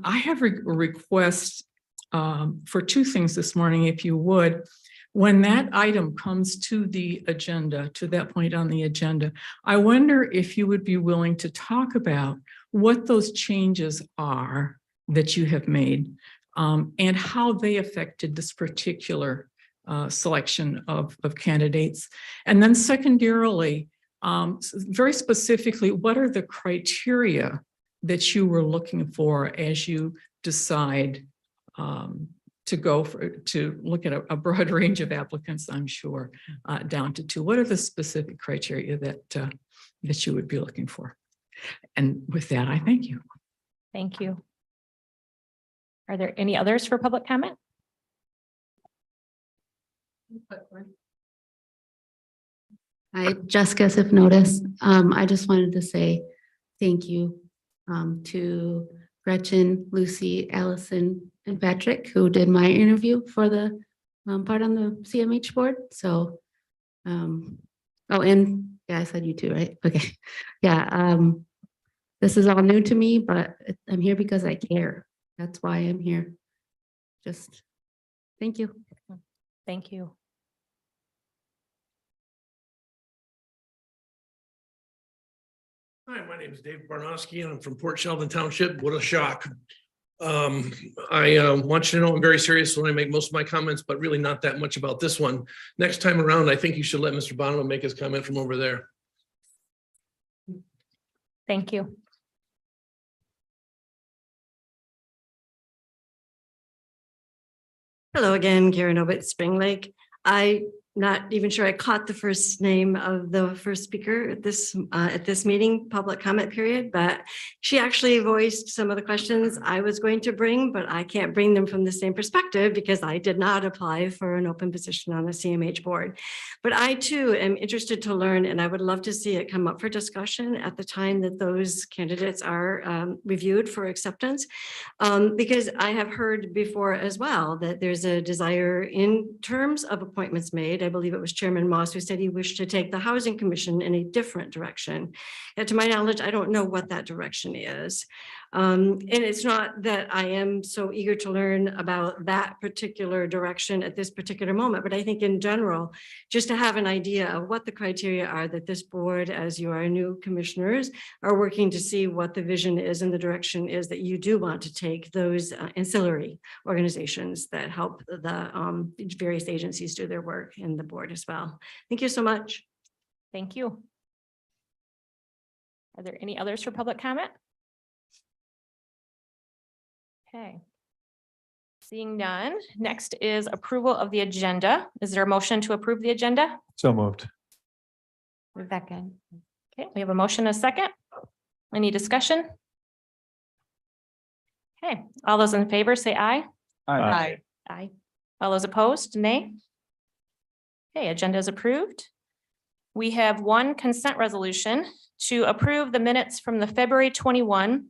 I have a request for two things this morning, if you would. When that item comes to the agenda, to that point on the agenda, I wonder if you would be willing to talk about what those changes are that you have made and how they affected this particular selection of candidates. And then secondarily, very specifically, what are the criteria that you were looking for as you decide to look at a broad range of applicants, I'm sure, down to two? What are the specific criteria that you would be looking for? And with that, I thank you. Thank you. Are there any others for public comment? Hi, Jessica, if noticed, I just wanted to say thank you to Gretchen, Lucy, Allison, and Patrick, who did my interview for the part on the CMH board. So, oh, and yeah, I said you too, right? Okay. Yeah. This is all new to me, but I'm here because I care. That's why I'm here. Just thank you. Thank you. Hi, my name is Dave Barnowski and I'm from Port Sheldon Township. What a shock. I want you to know I'm very serious when I make most of my comments, but really not that much about this one. Next time around, I think you should let Mr. Bonham make his comment from over there. Thank you. Hello again, Karen Obit, Spring Lake. I'm not even sure I caught the first name of the first speaker at this meeting, public comment period, but she actually voiced some of the questions I was going to bring, but I can't bring them from the same perspective because I did not apply for an open position on the CMH board. But I too am interested to learn, and I would love to see it come up for discussion at the time that those candidates are reviewed for acceptance, because I have heard before as well that there's a desire in terms of appointments made. I believe it was Chairman Moss who said he wished to take the Housing Commission in a different direction. And to my knowledge, I don't know what that direction is. And it's not that I am so eager to learn about that particular direction at this particular moment, but I think in general, just to have an idea of what the criteria are that this board, as you are new commissioners, are working to see what the vision is and the direction is that you do want to take those ancillary organizations that help the various agencies do their work in the board as well. Thank you so much. Thank you. Are there any others for public comment? Okay. Seeing none, next is approval of the agenda. Is there a motion to approve the agenda? So moved. Second. Okay, we have a motion, a second. Any discussion? Okay, all those in favor say aye. Aye. Aye. All those opposed, nay. Okay, agenda is approved. We have one consent resolution to approve the minutes from the February 21,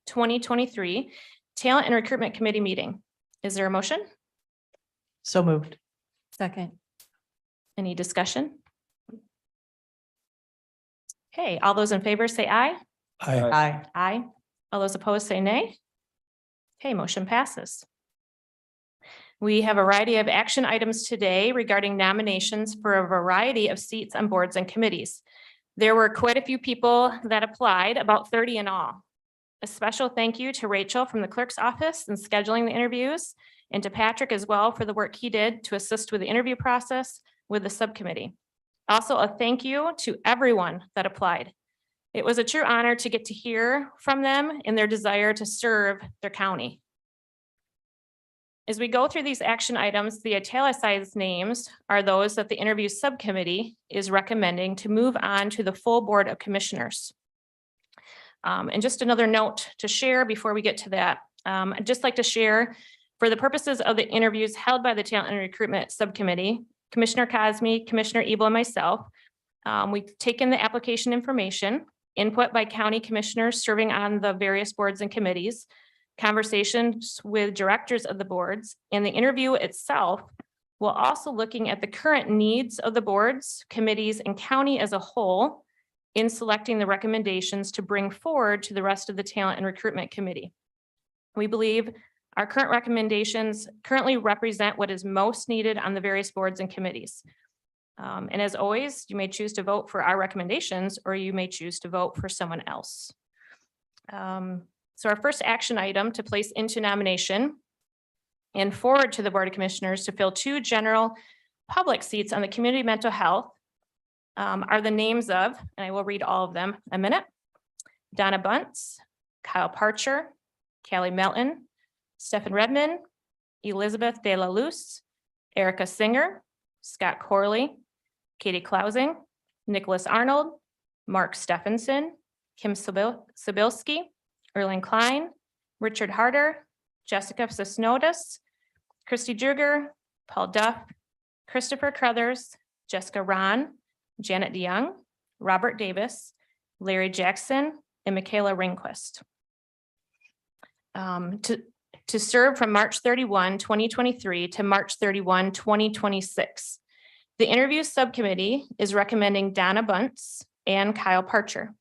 2023 Talent and Recruitment Committee meeting. Is there a motion? So moved. Second. Any discussion? Okay, all those in favor say aye. Aye. Aye. All those opposed say nay. Okay, motion passes. We have a variety of action items today regarding nominations for a variety of seats on boards and committees. There were quite a few people that applied, about 30 in all. A special thank you to Rachel from the clerk's office in scheduling the interviews, and to Patrick as well for the work he did to assist with the interview process with the subcommittee. Also, a thank you to everyone that applied. It was a true honor to get to hear from them in their desire to serve their county. As we go through these action items, the italicized names are those that the interview subcommittee is recommending to move on to the full board of commissioners. And just another note to share before we get to that, I'd just like to share, for the purposes of the interviews held by the Talent and Recruitment Subcommittee, Commissioner Cosme, Commissioner Ebel, and myself, we've taken the application information, input by county commissioners serving on the various boards and committees, conversations with directors of the boards, and the interview itself, while also looking at the current needs of the boards, committees, and county as a whole in selecting the recommendations to bring forward to the rest of the Talent and Recruitment Committee. We believe our current recommendations currently represent what is most needed on the various boards and committees. And as always, you may choose to vote for our recommendations, or you may choose to vote for someone else. So our first action item to place into nomination and forward to the Board of Commissioners to fill 2 general public seats on the Community Mental Health are the names of, and I will read all of them in a minute, Donna Bunce, Kyle Parcher, Callie Melton, Stephen Redmond, Elizabeth De La Luz, Erica Singer, Scott Corley, Katie Klausing, Nicholas Arnold, Mark Stephenson, Kim Sobilski, Erling Klein, Richard Harder, Jessica Sisnotis, Christy Juger, Paul Duff, Christopher Crothers, Jessica Ron, Janet DeYoung, Robert Davis, Larry Jackson, and Michaela Ringquist. To serve from March 31, 2023 to March 31, 2026. The interview subcommittee is recommending Donna Bunce and Kyle Parcher.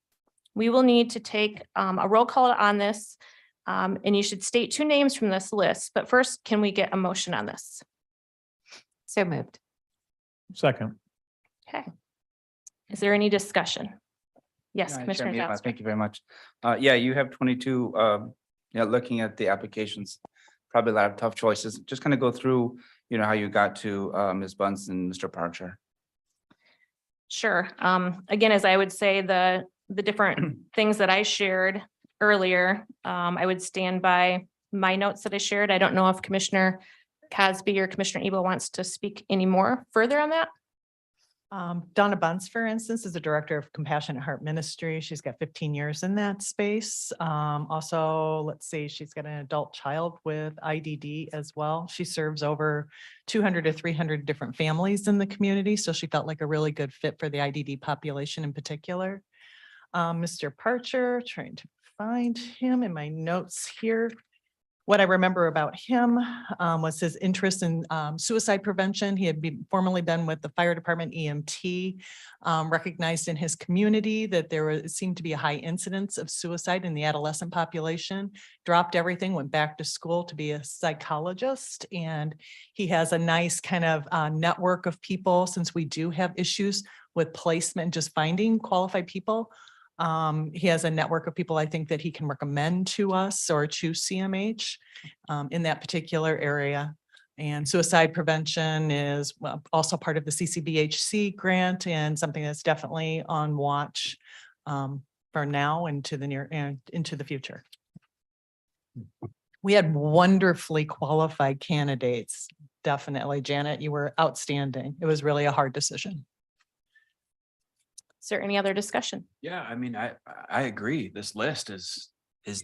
We will need to take a roll call on this, and you should state 2 names from this list. But first, can we get a motion on this? So moved. Second. Okay. Is there any discussion? Yes, Yeah, Commissioner Chairman, Johnson. thank you very much. Yeah, you have 22, looking at the applications, probably a lot of tough choices. Just kind of go through, how you got to Ms. Bunce and Mr. Parcher. Sure. Again, as I would say, the different things that I shared earlier, I would stand by my notes that I shared. I don't know if Commissioner Cosby or Commissioner Ebel wants to speak any more further on that. Donna Bunce, for instance, is the director of Compassionate Heart Ministry. She's got 15 years in that space. Also, let's see, she's got an adult child with IDD as well. She serves over 200 to 300 different families in the community. So she felt like a really good fit for the IDD population in particular. Mr. Parcher, trying to find him in my notes here. What I remember about him was his interest in suicide prevention. He had formerly been with the fire department EMT, recognized in his community that seemed to be a high incidence of suicide in the adolescent population, dropped everything, went back to school to be a psychologist. And he has a nice kind of network of people, since we do have issues with placement and just finding qualified people. He has a network of people I think that he can recommend to us or to CMH in that particular area. And suicide prevention is also part of the CCBHC grant and something that's definitely on watch for now and to the near and into the future. We had wonderfully qualified candidates. Definitely, Janet, you were outstanding. It was really a hard decision. Is there any other discussion? Yeah, I mean, I agree. This list is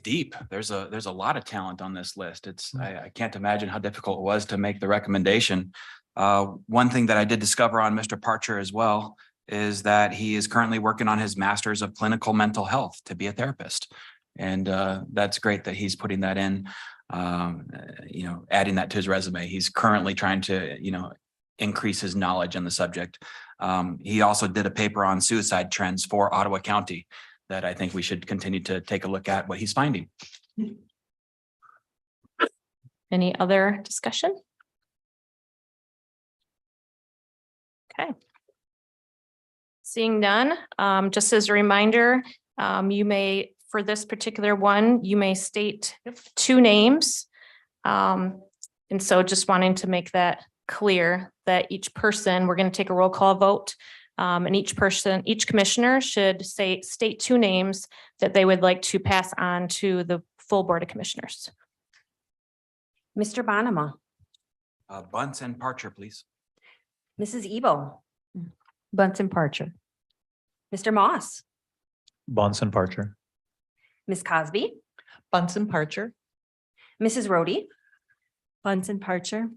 deep. There's a lot of talent on this list. I can't imagine how difficult it was to make the recommendation. One thing that I did discover on Mr. Parcher as well is that he is currently working on his master's of clinical mental health to be a therapist. And that's great that he's putting that in, adding that to his resume. He's currently trying to, increase his knowledge on the subject. He also did a paper on suicide trends for Ottawa County that I think we should continue to take a look at what he's finding. Any other discussion? Okay. Seeing none, just as a reminder, you may, for this particular one, you may state 2 names. And so just wanting to make that clear that each person, we're going to take a roll call vote. And each commissioner should state 2 names that they would like to pass on to the full Board of Commissioners. Mr. Bonema, Bunce and Parcher, please. Mrs. Ebel, Bunce Parcher. Mr. Moss, Bunce and Parcher. Ms. Cosby, Bunce Parcher. Mrs. Rhodey, Bunsen Parcher,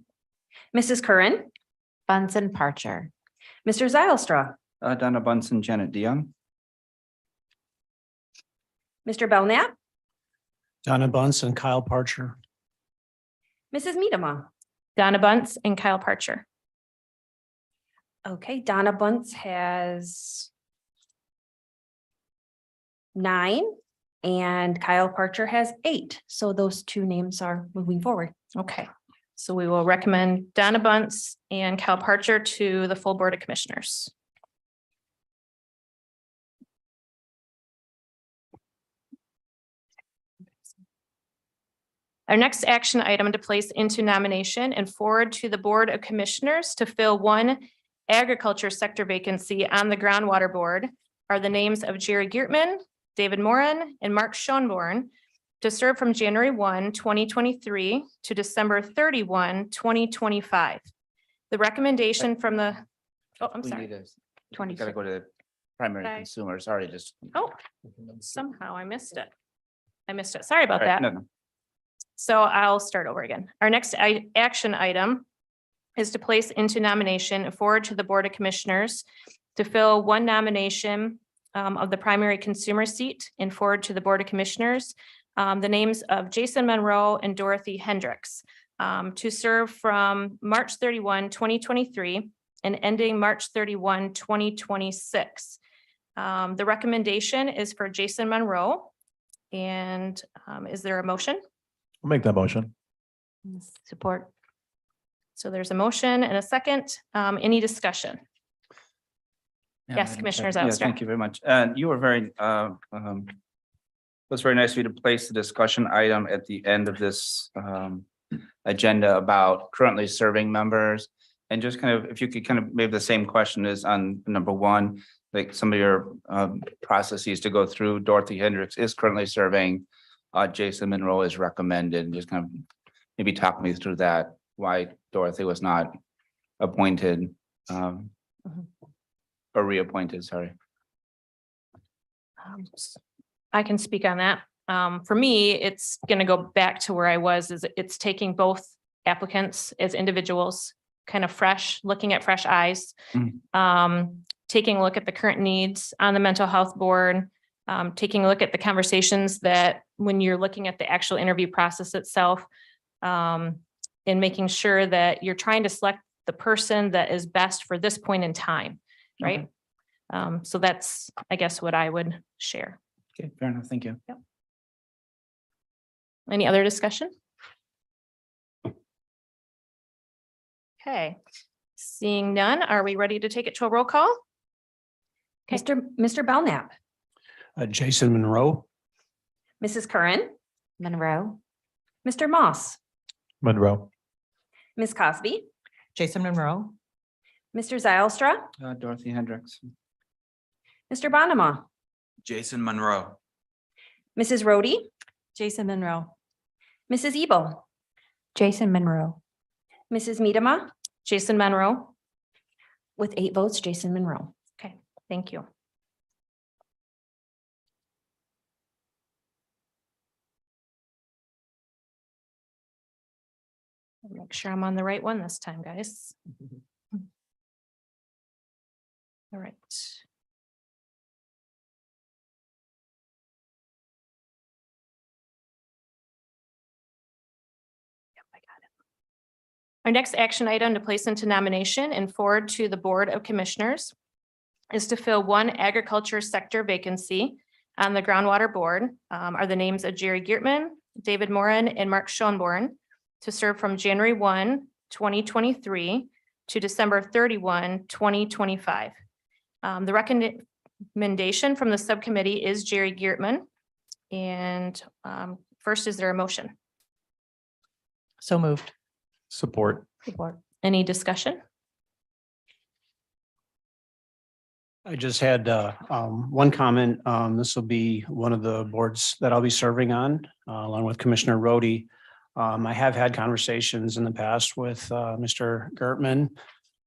Mrs. Curran, Bunce Parcher. Mr. Zylstra, Donna Bunce and Janet DeYoung. Mr. Belknap, Donna Bunce and Kyle Parcher. Mrs. Medema. Donna Bunce and Kyle Parcher. Okay, Donna Bunce has 9 and Kyle Parcher has 8. So those 2 names are moving forward. Okay, so we will recommend Donna Bunce and Cal Parcher to the full Board of Commissioners. Our next action item to place into nomination and forward to the Board of Commissioners to fill 1 agriculture sector vacancy on the Groundwater Board are the names of Jerry Geertman, David Moran, and Mark Schoenborn to serve from January 1, 2023 to December 31, 2025. The recommendation from the, oh, I'm We sorry. need a- you gotta go to the primary Okay. consumer. Sorry, just. Oh, somehow I missed it. Sorry about All right, that. no. So I'll start over again. Our next action item is to place into nomination and forward to the Board of Commissioners to fill 1 nomination of the primary consumer seat and forward to the Board of Commissioners the names of Jason Monroe and Dorothy Hendricks to serve from March 31, 2023 and ending March 31, 2026. The recommendation is for Jason Monroe. And is there a motion? I'll make that motion. Support. So there's a motion and a second. Any discussion? Yeah, Yes, Madam Commissioner Chair. Yeah, Zylstra. thank you very much. And you were very, it was very nice of you to place the discussion item at the end of this agenda about currently serving members. And just kind of, if you could kind of, maybe the same question is on number 1, like some of your processes to go through. Dorothy Hendricks is currently serving. Jason Monroe is recommended, and just kind of maybe talk me through that, why Dorothy was not appointed or reappointed, sorry. I can speak on that. For me, it's going to go back to where I was, is it's taking both applicants as individuals, kind of fresh, looking at fresh eyes. Taking a look at the current needs on the mental health board, taking a look at the conversations that when you're looking at the actual interview process itself, and making sure that you're trying to select the person that is best for this point in time, right? So that's, I guess, what I would share. Okay, fair enough. Thank you. Any other discussion? Okay, seeing none, are we ready to take it to a roll call? Okay. Mr. Belknap, Jason Monroe. Mrs. Curran. Monroe. Mr. Moss, Monroe. Ms. Cosby, Jason Monroe. Mr. Zylstra, Dorothy Hendricks. Mr. Bonema, Jason Monroe. Mrs. Rhodey, Jason Monroe. Mrs. Ebel, Jason Monroe. Mrs. Medema, Jason Monroe. with 8 votes, Jason Monroe. Okay, thank you. Make sure I'm on the right one this time, guys. All right. Yep, I got it. Our next action item to place into nomination and forward to the Board of Commissioners is to fill 1 agriculture sector vacancy on the Groundwater Board are the names of Jerry Geertman, David Moran, and Mark Schoenborn to serve from January 1, 2023 to December 31, 2025. The recommendation from the subcommittee is Jerry Geertman. And first, is there a motion? So moved. Support. Any discussion? I just had one comment. This will be one of the boards that I'll be serving on, along with Commissioner Rhodey. I have had conversations in the past with Mr. Gertman.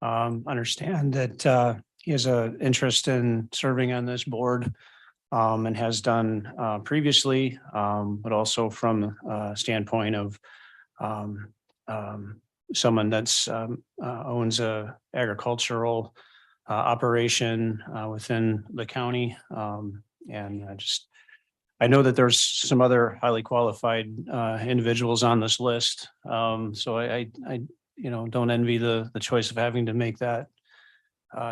Understand that he has an interest in serving on this board and has done previously, but also from a standpoint of someone that's owns a agricultural operation within the county. And I know that there's some other highly qualified individuals on this list. So I don't envy the choice of having to make that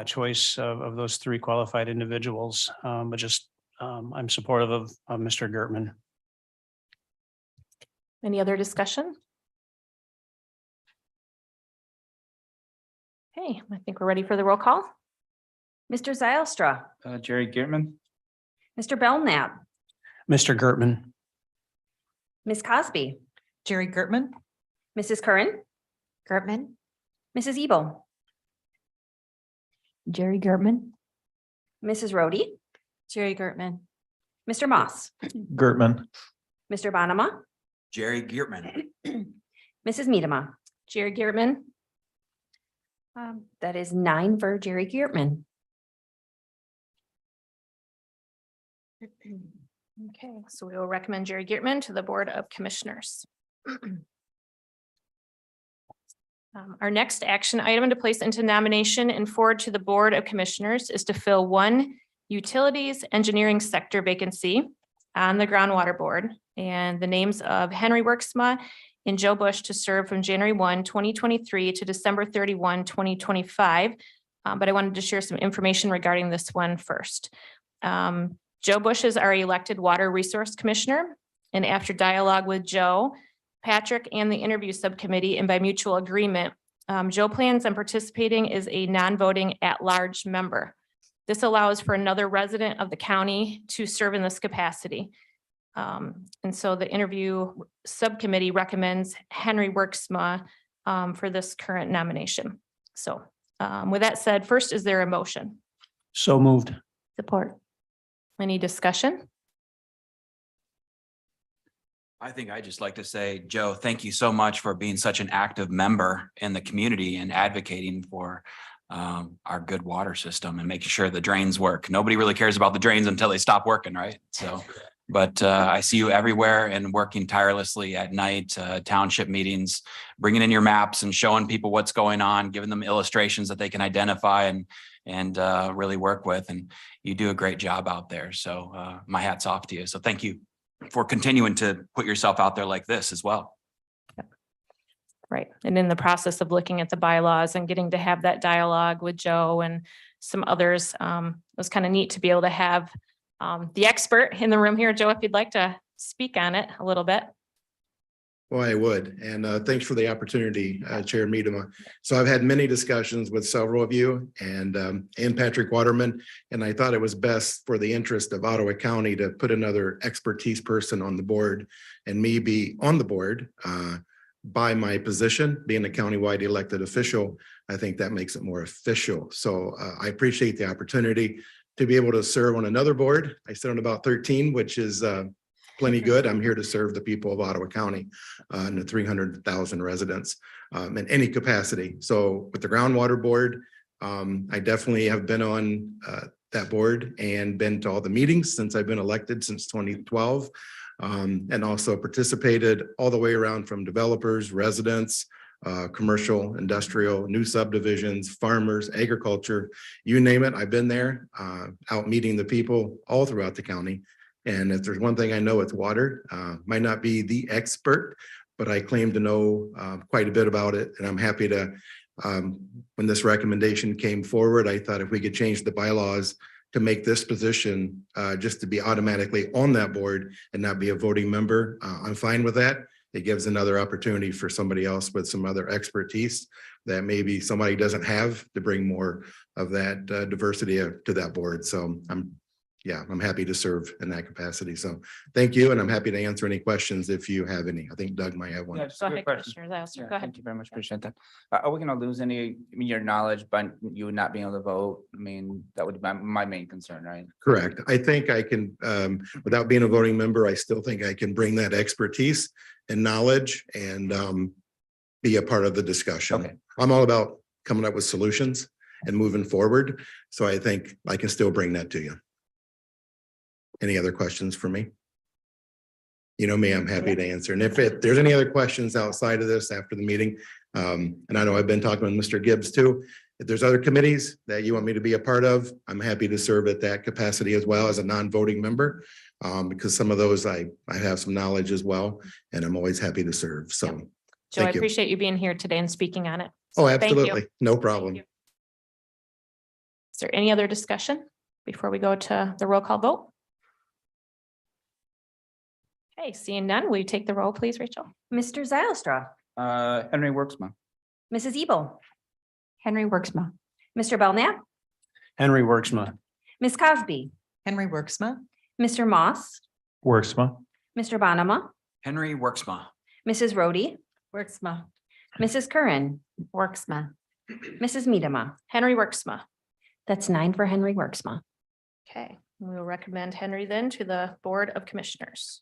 choice of those 3 qualified individuals. But just I'm supportive of Mr. Gertman. Any other discussion? Okay, I think we're ready for the roll call. Mr. Zylstra, Jerry Gearman, Mr. Belknap, Mr. Gertman, Ms. Cosby, Jerry Gertman, Mrs. Curran, Gertman, Mrs. Ebel, Jerry Gertman, Mrs. Rhodey, Jerry Gertman, Mr. Moss, Gertman, Mr. Bonema, Jerry Gearman. Mrs. Medema. Jerry Gearman. That is 9 for Jerry Geartman. Okay, so we will recommend Jerry Geartman to the Board of Commissioners. Our next action item to place into nomination and forward to the Board of Commissioners is to fill one utilities engineering sector vacancy on the Groundwater Board, and the names of Henry Worksma and Joe Bush to serve from January 1, 2023 to December 31, 2025. But I wanted to share some information regarding this one first. Joe Bush is our elected Water Resource Commissioner, and after dialogue with Joe, Patrick, and the interview subcommittee, and by mutual agreement, Joe plans on participating as a non-voting at-large member. This allows for another resident of the county to serve in this capacity. And so the interview subcommittee recommends Henry Worksma for this current nomination. So with that said, first, is there a motion? so moved. support. Any discussion? I think I'd just like to say, Joe, thank you so much for being such an active member in the community and advocating for our good water system and making sure the drains work. Nobody really cares about the drains until they stop working, right? So, but I see you everywhere and working tirelessly at night, township meetings, bringing in your maps and showing people what's going on, giving them illustrations that they can identify and really work with. And you do a great job out there. So my hat's off to you. So thank you for continuing to put yourself out there like this as well. Right. And in the process of looking at the bylaws and getting to have that dialogue with Joe and some others, it was kind of neat to be able to have the expert in the room here. Joe, if you'd like to speak on it a little bit. Well, I would, and thanks for the opportunity, Chair Medema. So I've had many discussions with several of you and Patrick Waterman, and I thought it was best for the interest of Ottawa County to put another expertise person on the board and me be on the board by my position, being a countywide elected official. I think that makes it more official. So I appreciate the opportunity to be able to serve on another board. I sit on about 13, which is plenty good. I'm here to serve the people of Ottawa County and the 300,000 residents in any capacity. So with the Groundwater Board, I definitely have been on that board and been to all the meetings since I've been elected since 2012, and also participated all the way around from developers, residents, commercial, industrial, new subdivisions, farmers, agriculture, you name it. I've been there out meeting the people all throughout the county. And if there's one thing I know, it's water. Might not be the expert, but I claim to know quite a bit about it. And I'm happy to, when this recommendation came forward, I thought if we could change the bylaws to make this position just to be automatically on that board and not be a voting member, I'm fine with that. It gives another opportunity for somebody else with some other expertise that maybe somebody doesn't have to bring more of that diversity to that board. So I'm happy to serve in that capacity. So thank you. And I'm happy to answer any questions if you have any. I think Doug might have one. Yeah, just Go a quick ahead, question. Commissioner Zylstra. Yeah, Go ahead. Thank you very much. Appreciate that. Are we going to lose any, your knowledge, but you not being able to vote? I mean, that would be my main concern, right? Correct. I think I can, without being a voting member, I still think I can bring that expertise and knowledge and be a part of the discussion. Okay. I'm all about coming up with solutions and moving forward. So I think I can still bring that to you. Any other questions for me? You know me, I'm happy to answer. And if there's any other questions outside of this after the meeting, and I know I've been talking with Mr. Gibbs too. If there's other committees that you want me to be a part of, I'm happy to serve at that capacity as well as a non-voting member. Because some of those I have some knowledge as well, and I'm always happy to serve. So Joe, I thank you. appreciate you being here today and speaking on it. Oh, So thank you. absolutely. No problem. Thank you. Is there any other discussion before we go to the roll call vote? Okay, seeing none, will you take the roll, please, Rachel? Mr. Zylstra, Henry Worksma. Mrs. Ebel. Henry Worksma. Mr. Belknap, Henry Worksma. Ms. Cosby, Henry Worksma. Mr. Moss, Worksma. Mr. Bonema, Henry Worksma. Mrs. Rhodey, Worksma. Mrs. Curran, Worksma. Mrs. Medema. Henry Worksma. That's 9 for Henry Worksma. Okay, we will recommend Henry then to the Board of Commissioners.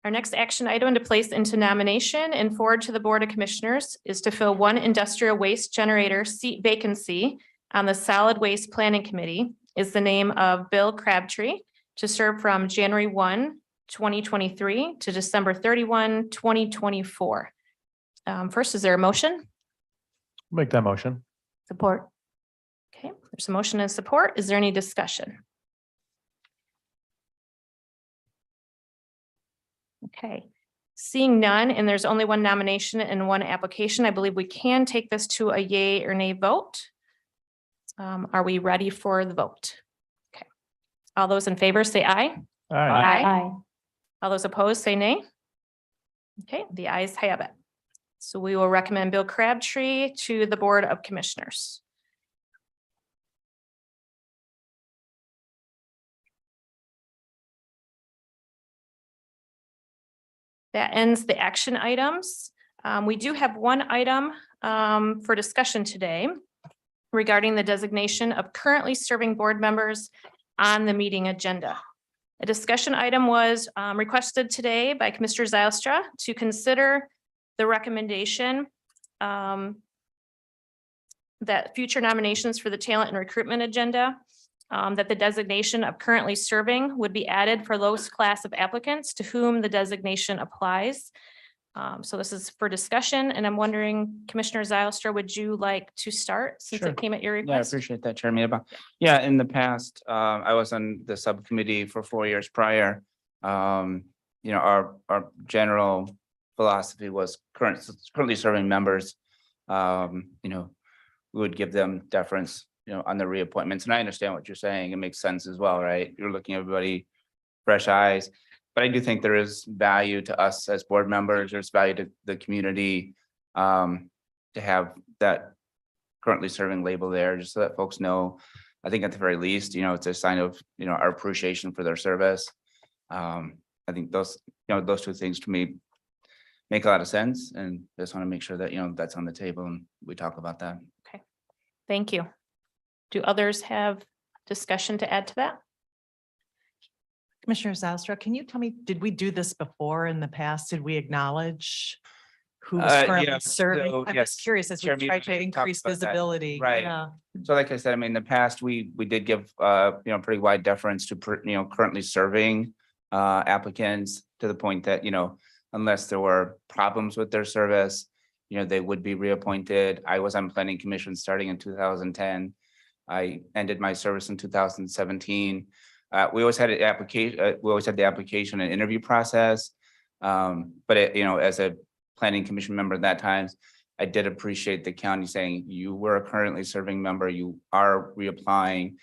Our next action item to place into nomination and forward to the Board of Commissioners is to fill one industrial waste generator seat vacancy on the Solid Waste Planning Committee is the name of Bill Crabtree to serve from January 1, 2023 to December 31, 2024. First, is there a motion? Make that motion. Support. Okay, there's a motion and support. Is there any discussion? Okay, seeing none, and there's only one nomination and one application, I believe we can take this to a yay or nay vote. Are we ready for the vote? Okay, all those in favor say aye. All right. Aye. All those opposed say nay. Okay, the ayes have it. So we will recommend Bill Crabtree to the Board of Commissioners. That ends the action items. We do have one item for discussion today regarding the designation of currently serving board members on the meeting agenda. A discussion item was requested today by Commissioner Zylstra to consider the recommendation that future nominations for the talent and recruitment agenda, that the designation of currently serving would be added for lowest class of applicants to whom the designation applies. So this is for discussion, and I'm wondering, Commissioner Zylstra, would you like to start since Sure. it came at your Yeah, I request? appreciate that, Chair Medema. Yeah, in the past, I was on the subcommittee for 4 years prior. You know, our general philosophy was currently serving members. You know, we would give them deference, you know, on the reappointments. And I understand what you're saying. It makes sense as well, right? You're looking at everybody, fresh eyes. But I do think there is value to us as board members. There's value to the community to have that currently serving label there, just so that folks know. I think at the very least, you know, it's a sign of, you know, our appreciation for their service. I think those, you know, those two things to me make a lot of sense, and just want to make sure that, you know, that's on the table and we talk about that. Okay, thank you. Do others have discussion to add to that? Commissioner Zylstra, can you tell me, did we do this before in the past? Did we acknowledge who was currently yeah, serving? so, I'm yes, just curious as we Chair try Meader to talked increase about that. visibility. Right. Yeah. So like I said, I mean, in the past, we did give, you know, pretty wide deference to, you know, currently serving applicants to the point that, you know, unless there were problems with their service, you know, they would be reappointed. I was on planning commission starting in 2010. I ended my service in 2017. We always had an application, we always had the application and interview process. But it, you know, as a planning commission member at that time, I did appreciate the county saying you were a currently serving member, you are reapplying.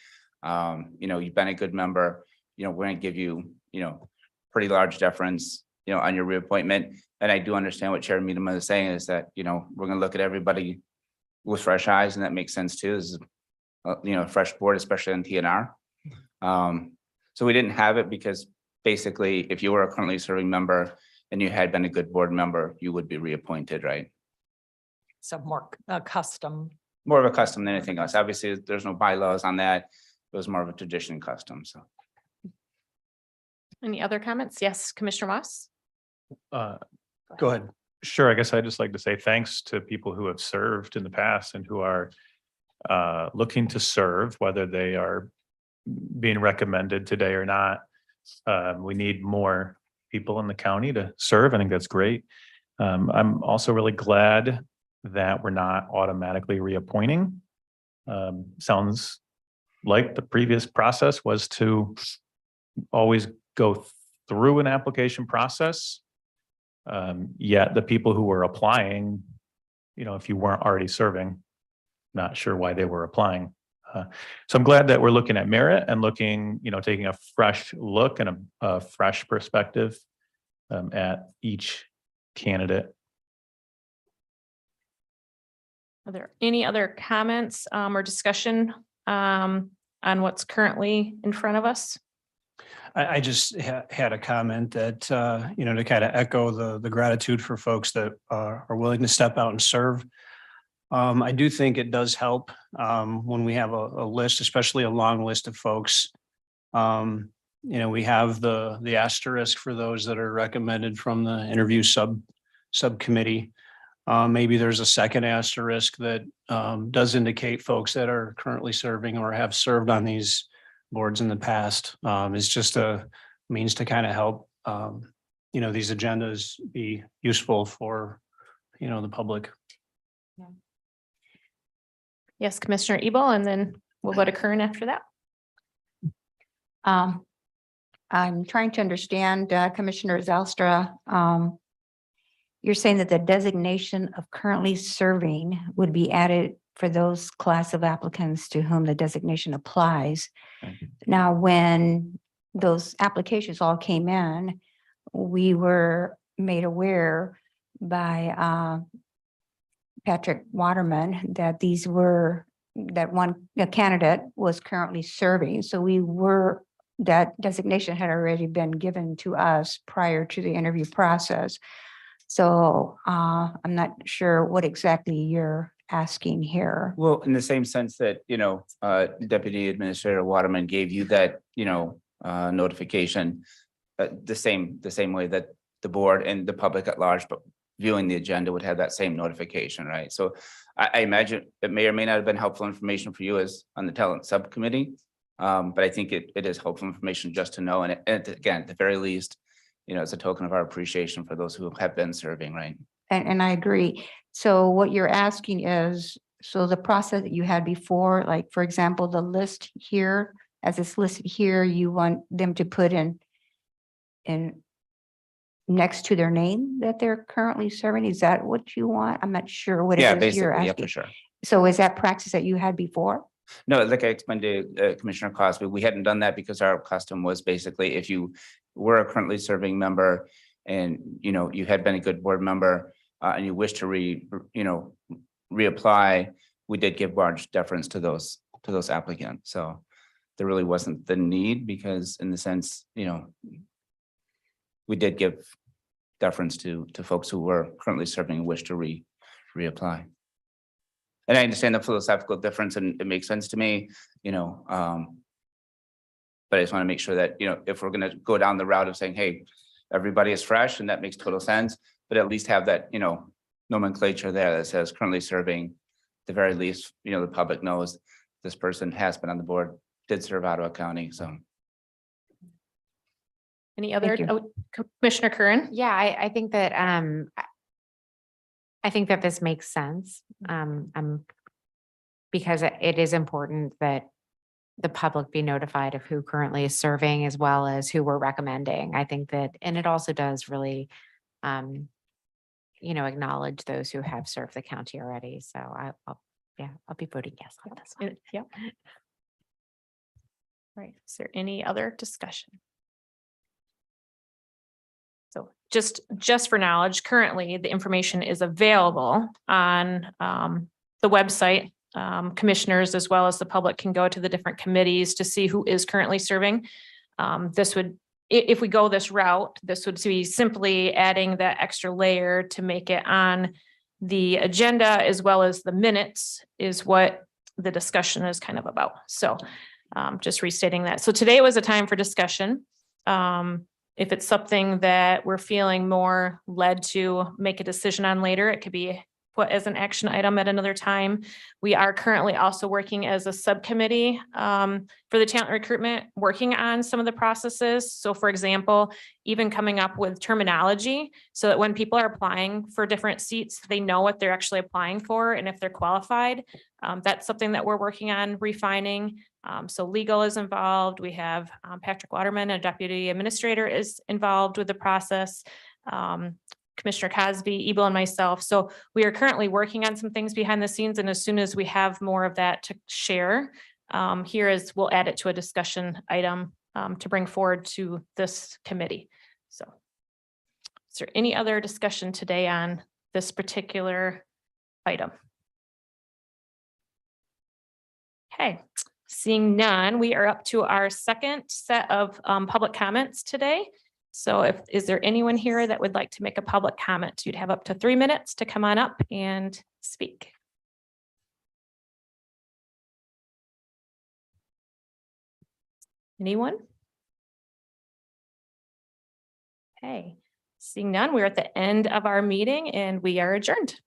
You know, you've been a good member, you know, we're gonna give you, you know, pretty large deference, you know, on your reappointment. And I do understand what Chair Medema is saying is that, you know, we're gonna look at everybody with fresh eyes, and that makes sense too. This is, you know, a fresh board, especially on TNR. So we didn't have it because basically, if you were a currently serving member and you had been a good board member, you would be reappointed, right? So more custom. More of a custom than anything else. Obviously, there's no bylaws on that. It was more of a tradition and custom, so. Any other comments? Yes, Commissioner Moss? Go ahead. Sure. I guess I'd just like to say thanks to people who have served in the past and who are looking to serve, whether they are being recommended today or not. We need more people in the county to serve. I think that's great. I'm also really glad that we're not automatically reappointing. Sounds like the previous process was to always go through an application process. Yet the people who were applying, you know, if you weren't already serving, not sure why they were applying. So I'm glad that we're looking at merit and looking, taking a fresh look and a fresh perspective at each candidate. Are there any other comments or discussion on what's currently in front of us? I just had a comment that, to kind of echo the gratitude for folks that are willing to step out and serve. I do think it does help when we have a list, especially a long list of folks. We have the asterisk for those that are recommended from the interview subcommittee. Maybe there's a second asterisk that does indicate folks that are currently serving or have served on these boards in the past. It's just a means to kind of help, these agendas be useful for, the public. Yes, Commissioner Ebel, and then we'll go to Kern after that. I'm trying to understand, Commissioner Zelstra. You're saying that the designation of currently serving would be added for those class of applicants to whom the designation applies. Now, when those applications all came in, we were made aware by Patrick Waterman that a candidate was currently serving. So that designation had already been given to us prior to the interview process. So I'm not sure what exactly you're asking here. Well, in the same sense that, Deputy Administrator Waterman gave you that, notification, the same way that the board and the public at large, but viewing the agenda would have that same notification, right? So I imagine it may or may not have been helpful information for you as on the talent subcommittee. But I think it is helpful information just to know. And again, at the very least, it's a token of our appreciation for those who have been serving, right? And I agree. So what you're asking is, so the process that you had before, like, for example, the list here, as it's listed here, you want them to put in next to their name that they're currently serving? Is that what you want? I'm not sure what Yeah, it is you're basically, yeah, asking. for sure. So is that practice that you had before? No, like I explained to Commissioner Cosby, we hadn't done that because our custom was basically if you were a currently serving member and, you had been a good board member and you wish to reapply, we did give large deference to those applicants. So there really wasn't the need because in the sense, we did give deference to folks who were currently serving and wish to reapply. And I understand the philosophical difference and it makes sense to me, but I just want to make sure that, if we're going to go down the route of saying, hey, everybody is fresh and that makes total sense, but at least have that, nomenclature there that says currently serving, at the very least, the public knows this person has been on the board, did serve Ottawa County, so. Any other, Thank Commissioner Curran? Yeah, I think that this makes sense. Because it is important that the public be notified of who currently is serving as well as who we're recommending. I think that, and it also does really, acknowledge those who have served the county already. So I'll be voting yes on this one. Yeah. Right. Is there any other discussion? So just for knowledge, currently the information is available on the website. Commissioners as well as the public can go to the different committees to see who is currently serving. If we go this route, this would be simply adding that extra layer to make it on the agenda as well as the minutes is what the discussion is kind of about. So just restating that. So today was a time for discussion. If it's something that we're feeling more led to make a decision on later, it could be put as an action item at another time. We are currently also working as a subcommittee for the talent recruitment, working on some of the processes. So for example, even coming up with terminology so that when people are applying for different seats, they know what they're actually applying for and if they're qualified. That's something that we're working on refining. So legal is involved. We have Patrick Waterman, a deputy administrator, is involved with the process. Commissioner Cosby, Ebel, and myself. So we are currently working on some things behind the scenes. And as soon as we have more of that to share, here is, we'll add it to a discussion item to bring forward to this committee. So is there any other discussion today on this particular item? Okay, seeing none, we are up to our second set of public comments today. So is there anyone here that would like to make a public comment? You'd have up to 3 minutes to come on up and speak. Anyone? Okay, seeing none, we're at the end of our meeting and we are adjourned.